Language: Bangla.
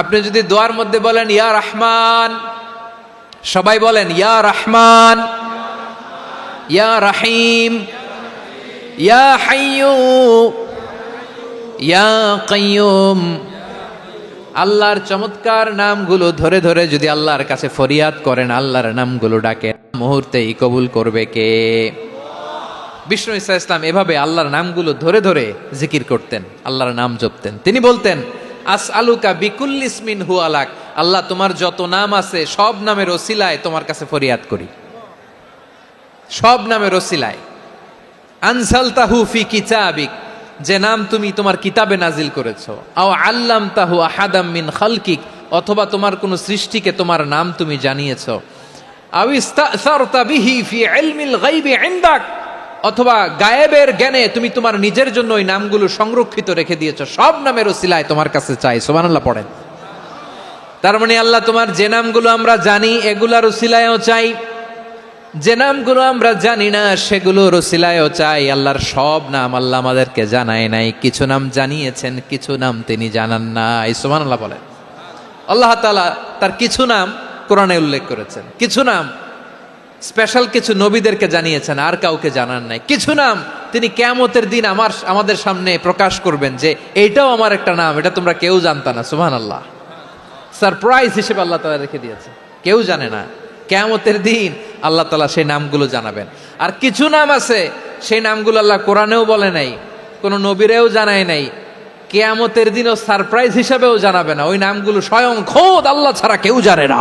আপনি যদি দোয়ার মধ্যে বলেন ইয়া রহমান, সবাই বলেন ইয়া রহমান, ইয়া রহিম, ইয়া হাইয়্যু, ইয়া কাইয়্যুম, আল্লাহর চমৎকার নামগুলো ধরে ধরে যদি আল্লাহর কাছে ফরিয়াদ করেন, আল্লাহর নামগুলো ডাকে, মুহূর্তেই কবুল করবে কে? বিষ্ণু ঈসা ইসলাম এভাবে আল্লাহর নামগুলো ধরে ধরে জিকির করতেন, আল্লাহর নাম জপতেন। তিনি বলতেন আসআলুকা বিকুল্লি ইসমিন হু আলাক, আল্লাহ তোমার যত নাম আছে সব নামের ওসিলায় তোমার কাছে ফরিয়াদ করি, সব নামের ওসিলায়। আনজালতাহু ফি কিতাবিক, যে নাম তুমি তোমার কিতাবে নাজিল করেছো। আও আল্লামতাহু আহাদাম মিন খালকিক, অথবা তোমার কোন সৃষ্টিকে তোমার নাম তুমি জানিয়েছো। আও ইস্তাসারতা বিহি ফি ইলমিল গায়বি ইনদাক, অথবা গায়েবের জ্ঞানে তুমি তোমার নিজের জন্য ওই নামগুলো সংরক্ষিত রেখে দিয়েছো। সব নামের ওসিলায় তোমার কাছে চাই। সুবহানাল্লাহ পড়েন। তার মানে আল্লাহ তোমার যে নামগুলো আমরা জানি এগুলার ওসিলায়ও চাই, যে নামগুলো আমরা জানি না সেগুলোর ওসিলায়ও চাই। আল্লাহর সব নাম আল্লাহ আমাদেরকে জানায় নাই, কিছু নাম জানিয়েছেন, কিছু নাম তিনি জানান নাই। সুবহানাল্লাহ বলেন। আল্লাহ তাআলা তার কিছু নাম কোরআনে উল্লেখ করেছেন, কিছু নাম স্পেশাল কিছু নবীদেরকে জানিয়েছেন, আর কাউকে জানান নাই। কিছু নাম তিনি কিয়ামতের দিন আমাদের সামনে প্রকাশ করবেন যে এইটাও আমার একটা নাম, এটা তোমরা কেউ জানতা না। সুবহানাল্লাহ, সারপ্রাইজ হিসেবে আল্লাহ তাআলা রেখে দিয়েছে, কেউ জানে না। কিয়ামতের দিন আল্লাহ তাআলা সেই নামগুলো জানাবেন। আর কিছু নাম আছে সেই নামগুলো আল্লাহ কোরআনেও বলে নাই, কোনো নবীরেও জানায় নাই, কিয়ামতের দিনও সারপ্রাইজ হিসেবেও জানাবে না। ওই নামগুলো স্বয়ং খোদ আল্লাহ ছাড়া কেউ জানে না।